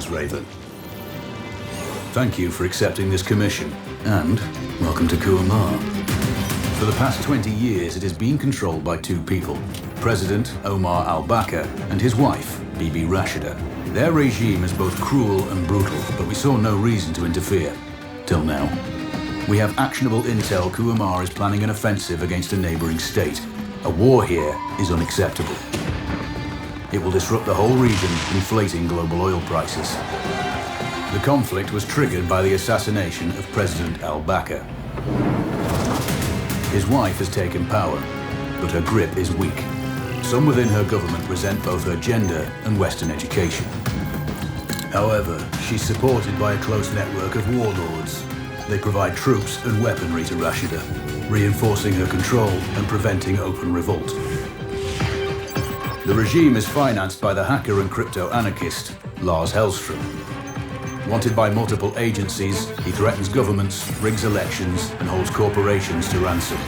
yours, Raven. Thank you for accepting this commission, and welcome to Kuamar. For the past 20 years, it has been controlled by two people, President Omar al-Bakr and his wife, Bibi Rashida. Their regime is both cruel and brutal, but we saw no reason to interfere, till now. We have actionable intel Kuamar is planning an offensive against a neighboring state. A war here is unacceptable. It will disrupt the whole region, inflating global oil prices. The conflict was triggered by the assassination of President al-Bakr. His wife has taken power, but her grip is weak. Some within her government resent both her gender and Western education. However, she's supported by a close network of warlords. They provide troops and weaponry to Rashida, reinforcing her control and preventing open revolt. The regime is financed by the hacker and crypto-anarchist, Lars Hellstrom. Wanted by multiple agencies, he threatens governments, rigs elections, and holds corporations to ransom.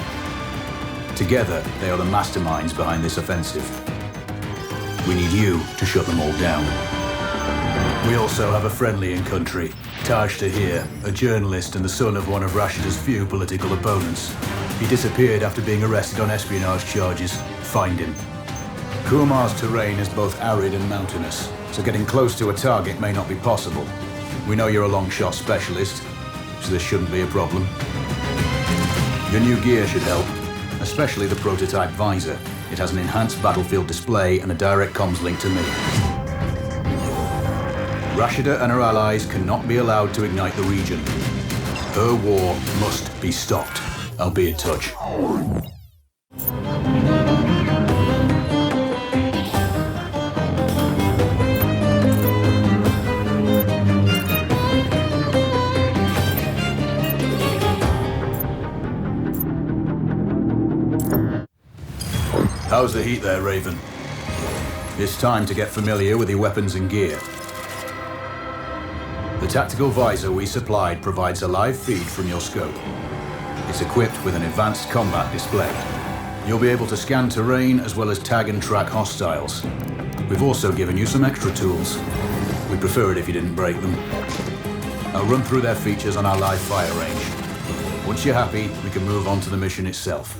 Together, they are the masterminds behind this offensive. We need you to shut them all down. We also have a friendly in country, Taj Tahir, a journalist and the son of one of Rashida's few political opponents. He disappeared after being arrested on espionage charges. Find him. Kuamar's terrain is both arid and mountainous, so getting close to a target may not be possible. We know you're a long-shot specialist, so this shouldn't be a problem. Your new gear should help, especially the prototype visor. It has an enhanced battlefield display and a direct comms link to me. Rashida and her allies cannot be allowed to ignite the region. Her war must be stopped. I'll be in touch. How's the heat there, Raven? It's time to get familiar with your weapons and gear. The tactical visor we supplied provides a live feed from your scope. It's equipped with an advanced combat display. You'll be able to scan terrain as well as tag and track hostiles. We've also given you some extra tools. We'd prefer it if you didn't break them. I'll run through their features on our live fire range. Once you're happy, we can move on to the mission itself.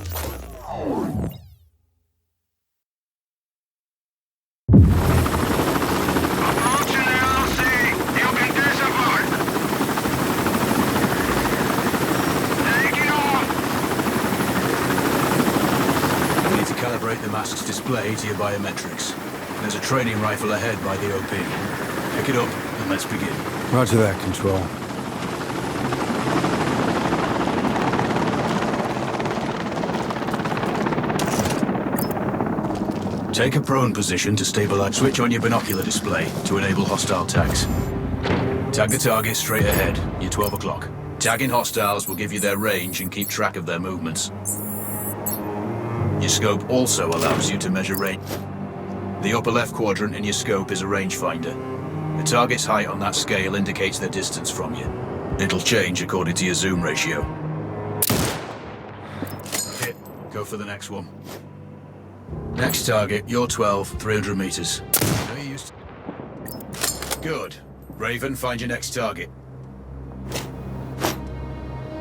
Calibrate the mask's display to your biometrics. There's a training rifle ahead by the OP. Pick it up and let's begin. Roger that, Control. Take a prone position to stabilize. Switch on your binocular display to enable hostile tags. Tag the target straight ahead. You're 12 o'clock. Tagging hostiles will give you their range and keep track of their movements. Your scope also allows you to measure range. The upper left quadrant in your scope is a rangefinder. The target's height on that scale indicates their distance from you. It'll change according to your zoom ratio. Hit. Go for the next one. Next target, you're 12, 300 meters. Know you used to... Good. Raven, find your next target.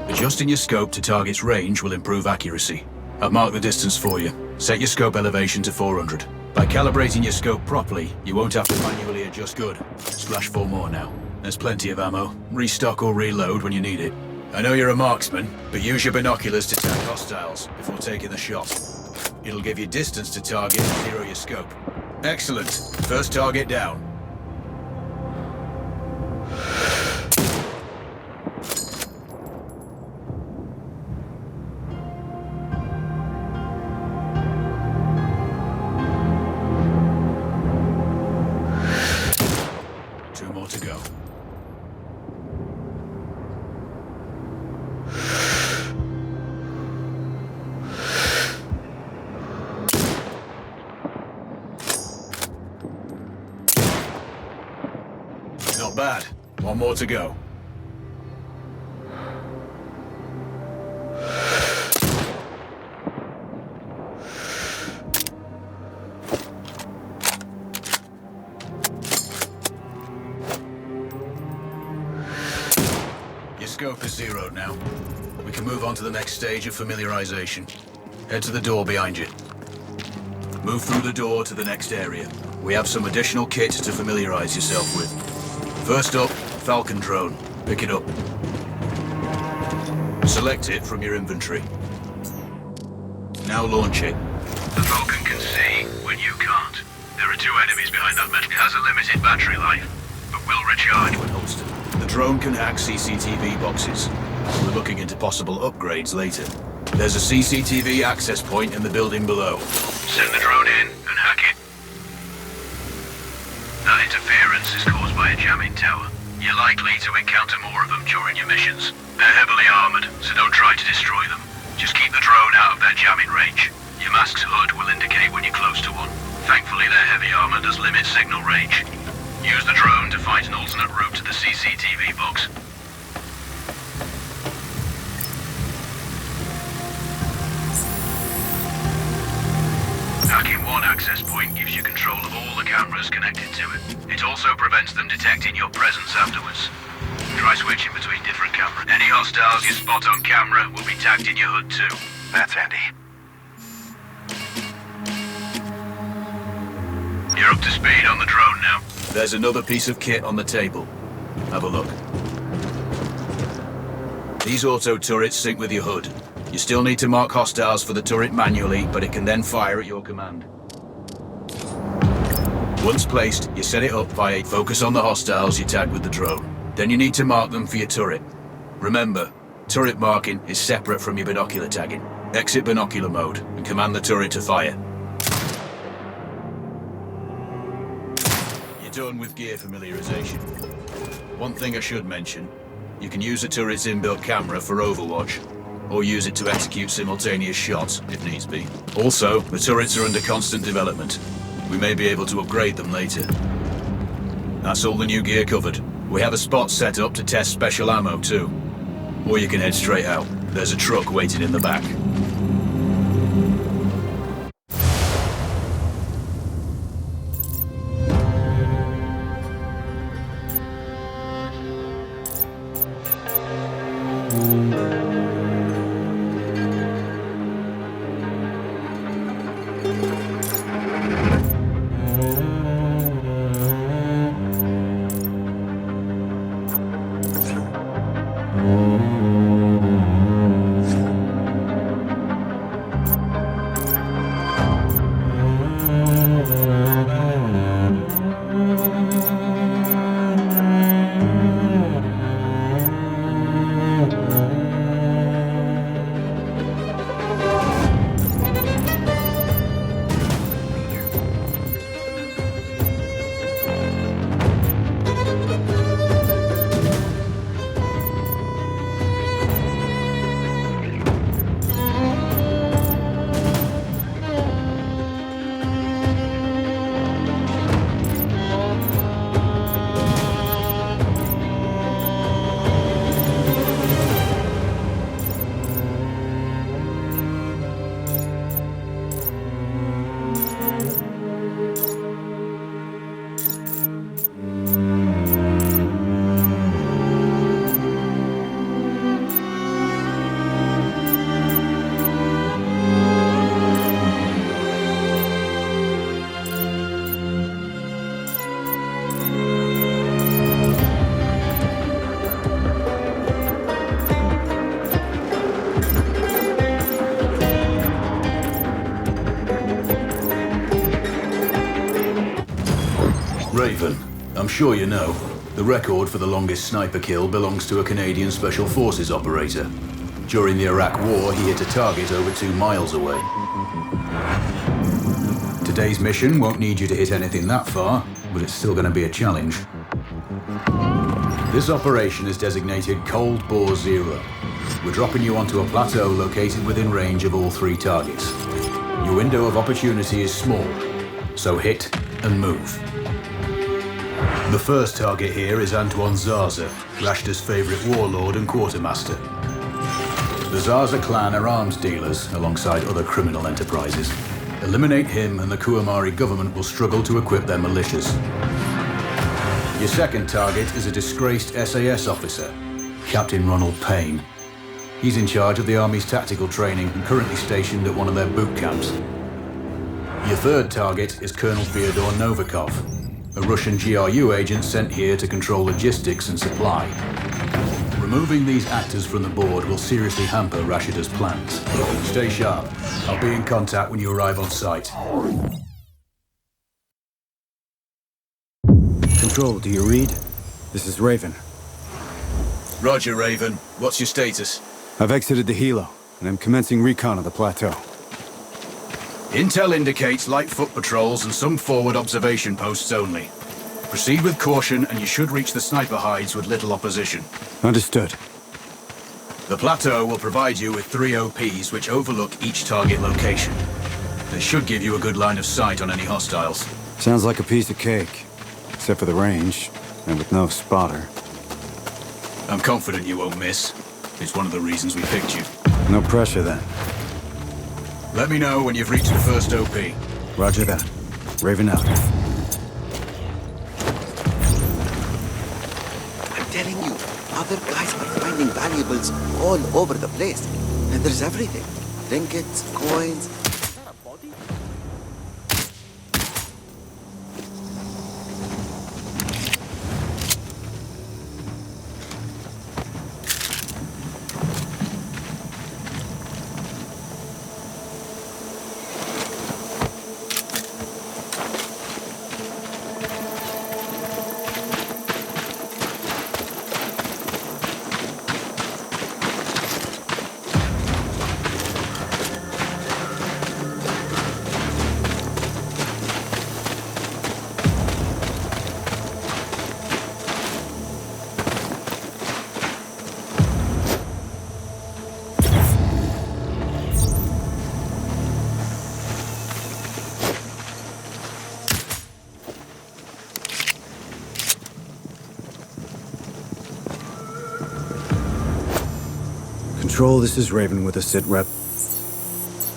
Adjusting your scope to target's range will improve accuracy. I've marked the distance for you. Set your scope elevation to 400. By calibrating your scope properly, you won't have to manually adjust. Good. Splash 4 more now. There's plenty of ammo. Restock or reload when you need it. I know you're a marksman, but use your binoculars to tag hostiles before taking the shot. It'll give you distance to target and zero your scope. Excellent. First target down. To go. Not bad. One more to go. zeroed now. We can move on to the next stage of familiarization. Head to the door behind you. Move through the door to the next area. We have some additional kit to familiarize yourself with. First up, Falcon drone. Pick it up. Select it from your inventory. Now launch it. The Falcon can see when you can't. There are two enemies behind that metal. It has a limited battery life, but will recharge when holstered. The drone can hack CCTV boxes. We're looking into possible upgrades later. There's a CCTV access point in the building below. Send the drone in and hack it. That interference is caused by a jamming tower. You're likely to encounter more of them during your missions. They're heavily armored, so don't try to destroy them. Just keep the drone out of their jamming range. Your mask's hood will indicate when you're close to one. Thankfully, their heavy armor does limit signal range. Use the drone to find an alternate route to the CCTV box. Hacking one access point gives you control of all the cameras connected to it. It also prevents them detecting your presence afterwards. Try switching between different cameras. Any hostiles you spot on camera will be tagged in your hood too. That's handy. You're up to speed on the drone now. There's another piece of kit on the table. Have a look. These auto turrets sync with your hood. You still need to mark hostiles for the turret manually, but it can then fire at your command. Once placed, you set it up via focus on the hostiles you tag with the drone. Then you need to mark them for your turret. Remember, turret marking is separate from your binocular tagging. Exit binocular mode and command the turret to fire. You're done with gear familiarization. One thing I should mention, you can use the turret's inbuilt camera for overwatch, or use it to execute simultaneous shots, if needs be. Also, the turrets are under constant development. We may be able to upgrade them later. That's all the new gear covered. We have a spot set up to test special ammo too. Or you can head straight out. There's a truck waiting in the back. Raven, I'm sure you know, the record for the longest sniper kill belongs to a Canadian Special Forces operator. During the Iraq War, he hit a target over 2 miles away. Today's mission won't need you to hit anything that far, but it's still going to be a challenge. This operation is designated Cold Bore Zero. We're dropping you onto a plateau located within range of all 3 targets. Your window of opportunity is small, so hit and move. The first target here is Antoine Zaza, Rashta's favorite warlord and quartermaster. The Zaza clan are arms dealers alongside other criminal enterprises. Eliminate him and the Kuamari government will struggle to equip their militias. Your second target is a disgraced SAS officer, Captain Ronald Payne. He's in charge of the Army's tactical training and currently stationed at one of their boot camps. Your third target is Colonel Fyodor Novikov, a Russian GRU agent sent here to control logistics and supply. Removing these actors from the board will seriously hamper Rashida's plans. Stay sharp. I'll be in contact when you arrive on site. Control, do you read? This is Raven. Roger, Raven. What's your status? I've exited the helo, and I'm commencing recon of the plateau. Intel indicates light foot patrols and some forward observation posts only. Proceed with caution and you should reach the sniper hides with little opposition. Understood. The plateau will provide you with 3 OPs which overlook each target location. They should give you a good line of sight on any hostiles. Sounds like a piece of cake. Except for the range, and with no spotter. I'm confident you won't miss. It's one of the reasons we picked you. No pressure then. Let me know when you've reached the first OP. Roger that. Raven out. I'm telling you, other guys are finding valuables all over the place. And there's everything. Trinkets, coins. Control, this is Raven with a sit rep.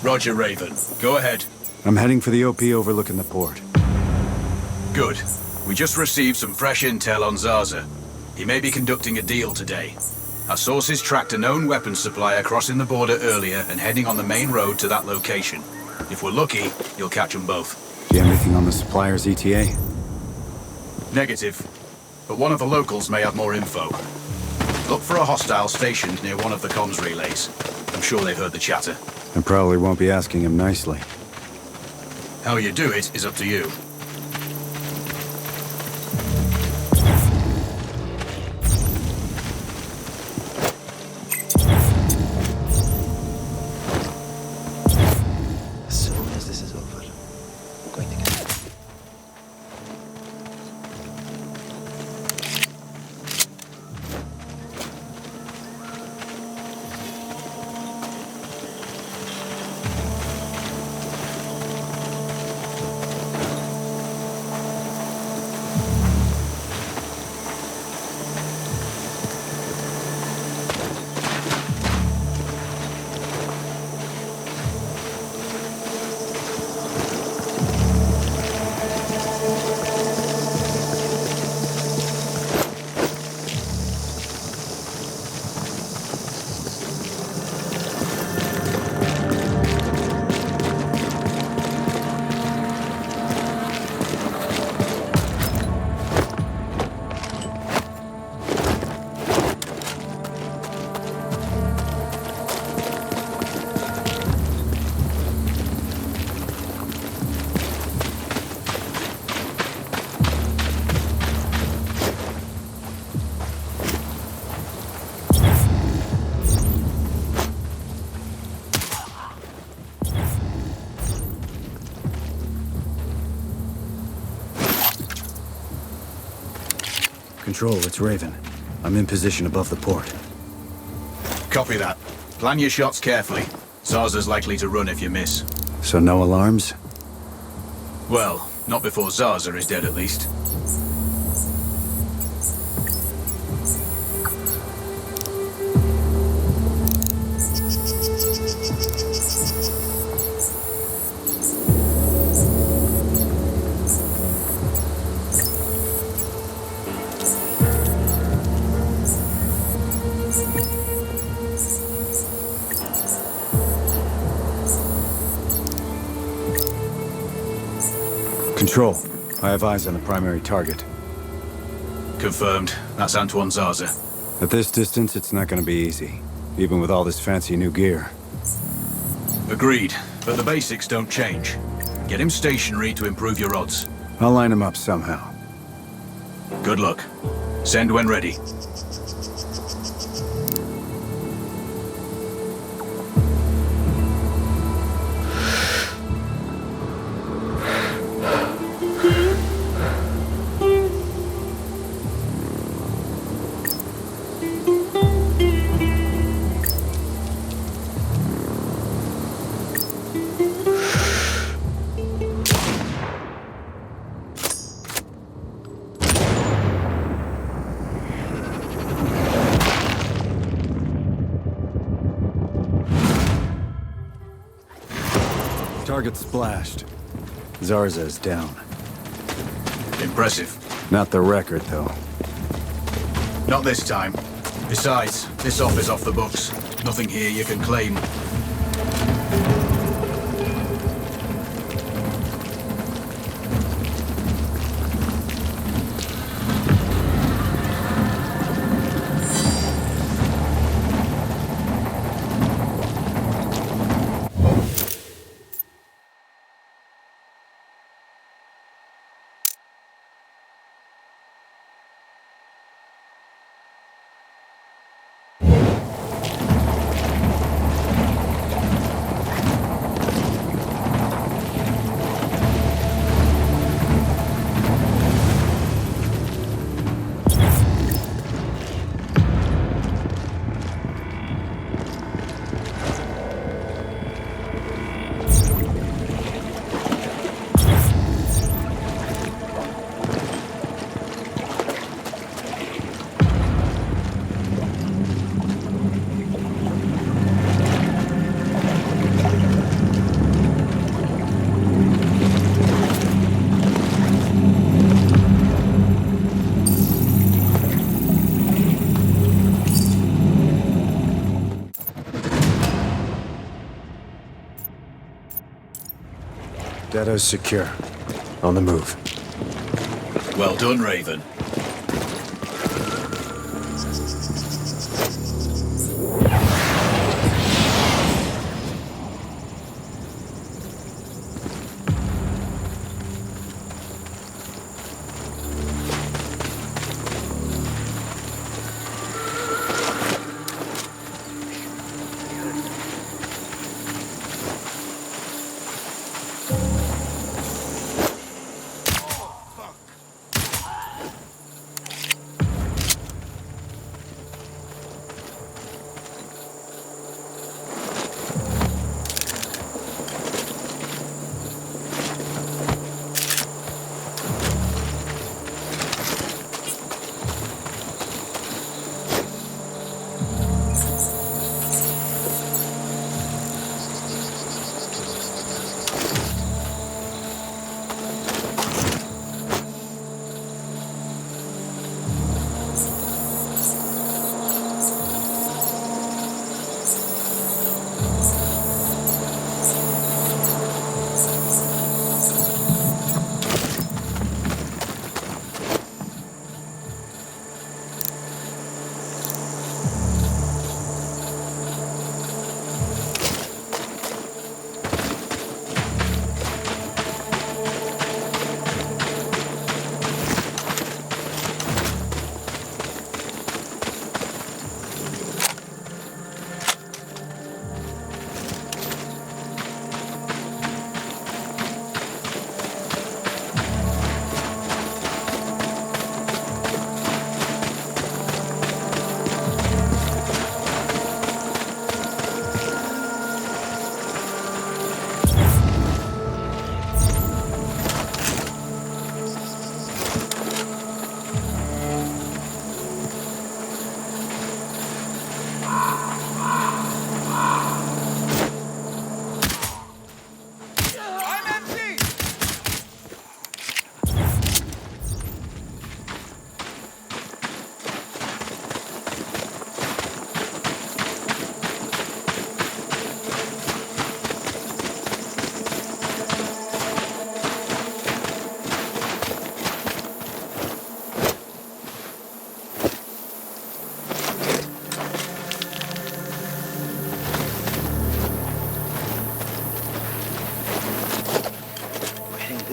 Roger, Raven. Go ahead. I'm heading for the OP overlooking the port. Good. We just received some fresh intel on Zaza. He may be conducting a deal today. Our sources tracked a known weapons supplier crossing the border earlier and heading on the main road to that location. If we're lucky, you'll catch them both. Do you have anything on the supplier's ETA? Negative. But one of the locals may have more info. Look for a hostile stationed near one of the comms relays. I'm sure they've heard the chatter. I probably won't be asking him nicely. How you do it is up to you. As soon as this is over, I'm going to get it. Control, it's Raven. I'm in position above the port. Copy that. Plan your shots carefully. Zaza's likely to run if you miss. So no alarms? Well, not before Zaza is dead at least. Control. I have eyes on the primary target. Confirmed. That's Antoine Zaza. At this distance, it's not gonna be easy. Even with all this fancy new gear. Agreed, but the basics don't change. Get him stationary to improve your odds. I'll line him up somehow. Good luck. Send when ready. Target splashed. Zarza's down. Impressive. Not the record, though. Not this time. Besides, this off is off the books. Nothing here you can claim. Deto's secure. On the move. Well done, Raven.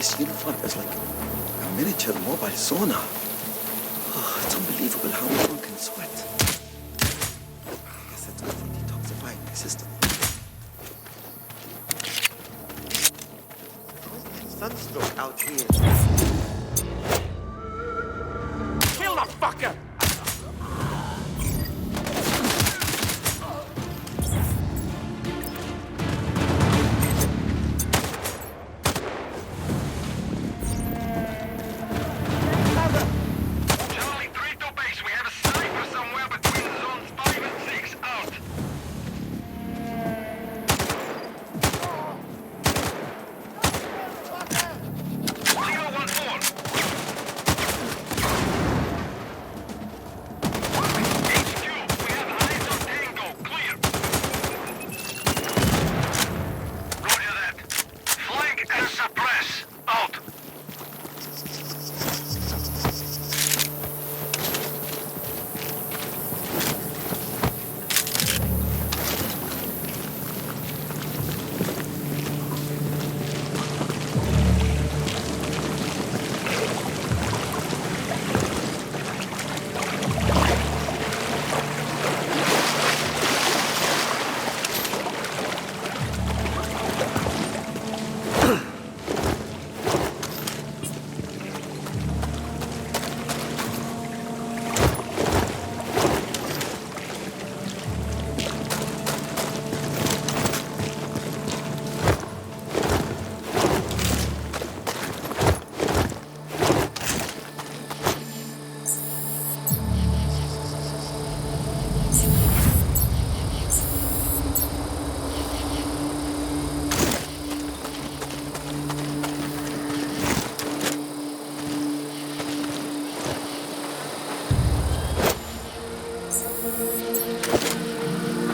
This uniform is like a miniature mobile sonar. Oh, it's unbelievable how one can sweat. I guess that's good for detoxifying my system. Sunstroke out here. Kill the fucker! Charlie 3 to base. We have a sniper somewhere between zones 5 and 6. Out. Zero 1-4. HQ, we have eyes on Tango. Clear. Roger that. Flank and suppress. Out.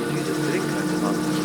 You just drink like a monster.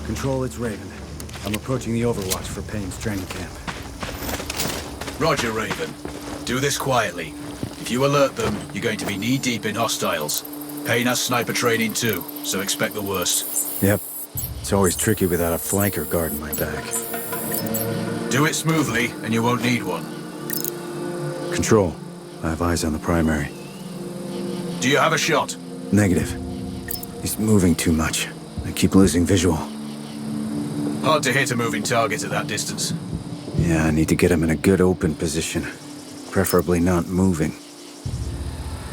Control, it's Raven. I'm approaching the Overwatch for Payne's training camp. Roger, Raven. Do this quietly. If you alert them, you're going to be knee-deep in hostiles. Payne has sniper training too, so expect the worst. Yep. It's always tricky without a flanker guarding my back. Do it smoothly, and you won't need one. Control, I have eyes on the primary. Do you have a shot? Negative. He's moving too much. I keep losing visual. Hard to hit a moving target at that distance. Yeah, I need to get him in a good open position. Preferably not moving.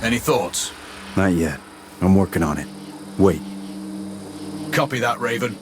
Any thoughts? Not yet. I'm working on it. Wait. Copy that, Raven.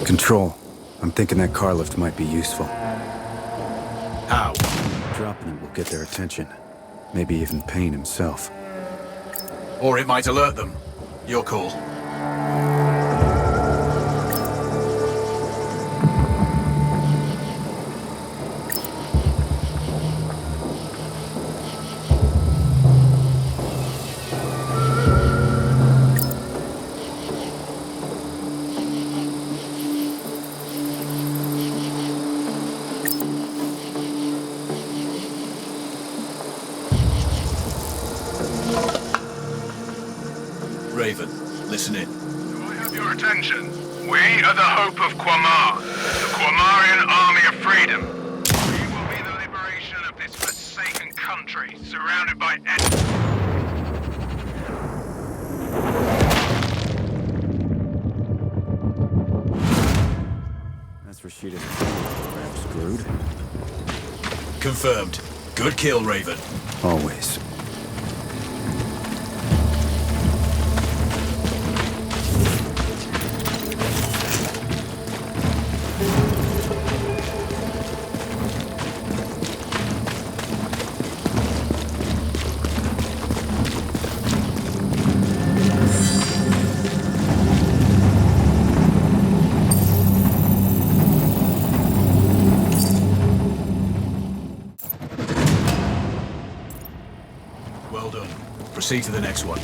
Control. I'm thinking that car lift might be useful. How? Dropping it will get their attention. Maybe even Payne himself. Or it might alert them. Your call. Raven. Listen in. Do I have your attention? We are the hope of Quamar, the Quamarian Army of Freedom. We will be the liberation of this forsaken country, surrounded by enemies. That's Rashida's. I'm screwed. Confirmed. Good kill, Raven. Always. Well done. Proceed to the next one.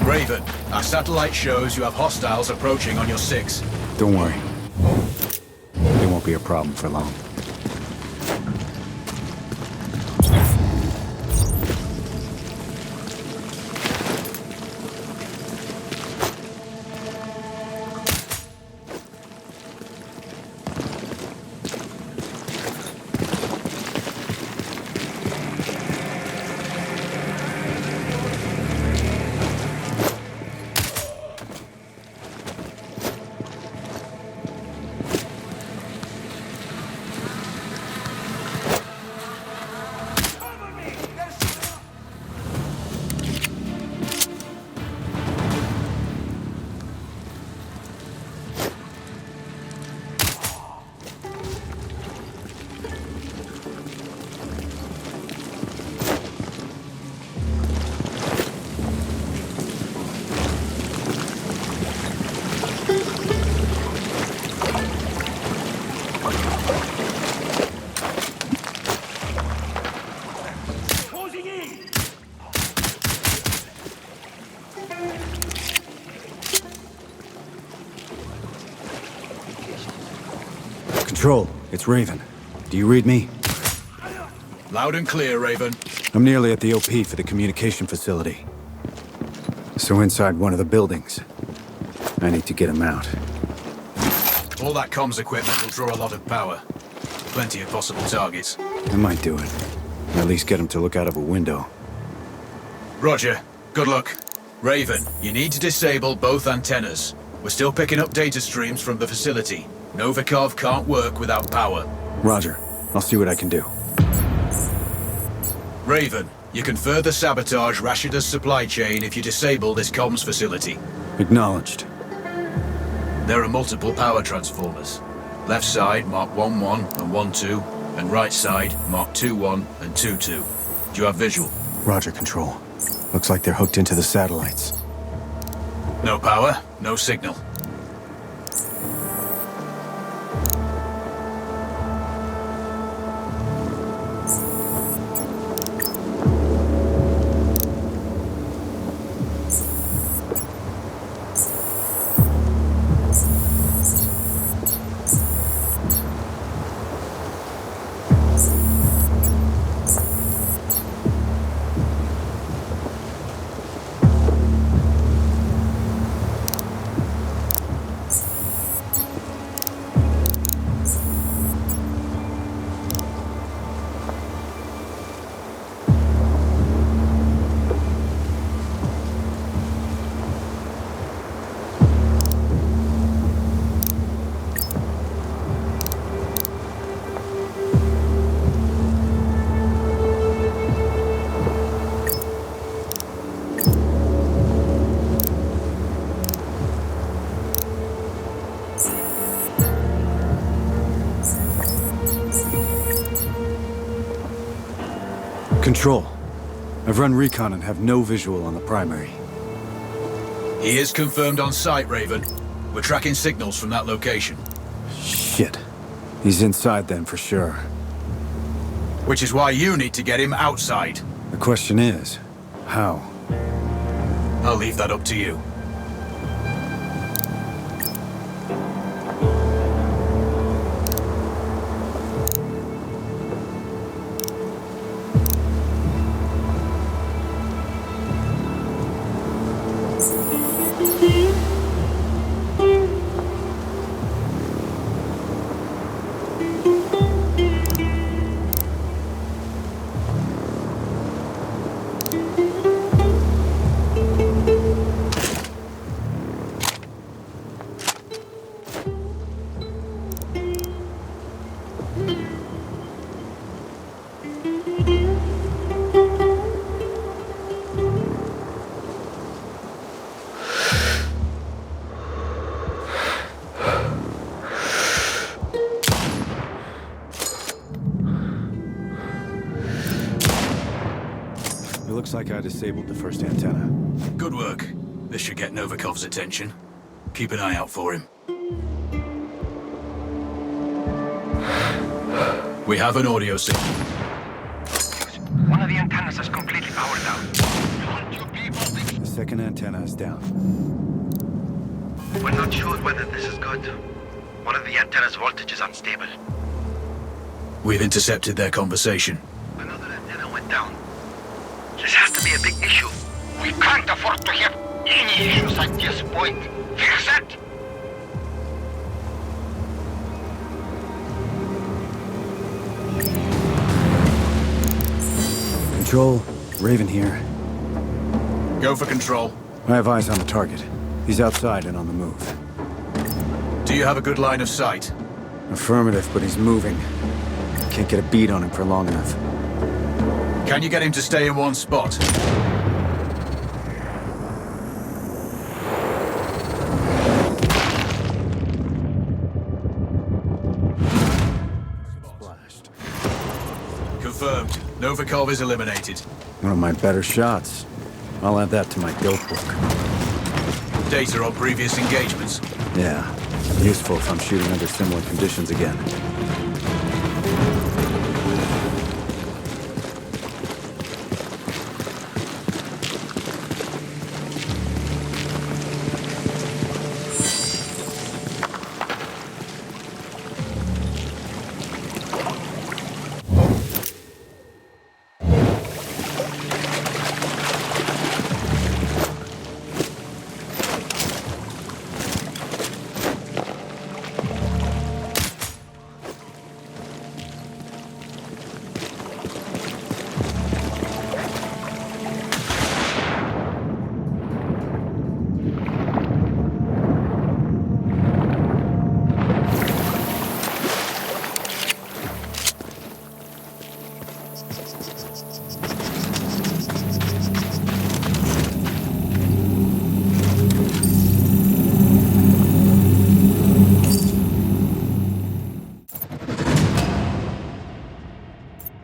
Raven, our satellite shows you have hostiles approaching on your 6. Don't worry. It won't be a problem for long. Control, it's Raven. Do you read me? Loud and clear, Raven. I'm nearly at the OP for the communication facility. So inside one of the buildings. I need to get him out. All that comms equipment will draw a lot of power. Plenty of possible targets. I might do it. At least get him to look out of a window. Roger. Good luck. Raven, you need to disable both antennas. We're still picking up data streams from the facility. Novikov can't work without power. Roger. I'll see what I can do. Raven, you can further sabotage Rashida's supply chain if you disable this comms facility. Acknowledged. There are multiple power transformers. Left side mark 1-1 and 1-2, and right side mark 2-1 and 2-2. Do you have visual? Roger, Control. Looks like they're hooked into the satellites. No power, no signal. Control. I've run recon and have no visual on the primary. He is confirmed on site, Raven. We're tracking signals from that location. Shit. He's inside then for sure. Which is why you need to get him outside. The question is, how? I'll leave that up to you. Looks like I disabled the first antenna. Good work. This should get Novikov's attention. Keep an eye out for him. We have an audio signal. One of the antennas is completely powered down. The second antenna is down. We're not sure whether this is good. One of the antenna's voltage is unstable. We've intercepted their conversation. Another antenna went down. This has to be a big issue. We can't afford to have any issues at this point. Fix it! Control, Raven here. Go for control. I have eyes on the target. He's outside and on the move. Do you have a good line of sight? Affirmative, but he's moving. Can't get a bead on him for long enough. Can you get him to stay in one spot? Splashed. Confirmed. Novikov is eliminated. One of my better shots. I'll add that to my dope book. Data on previous engagements. Yeah, useful if I'm shooting under similar conditions again.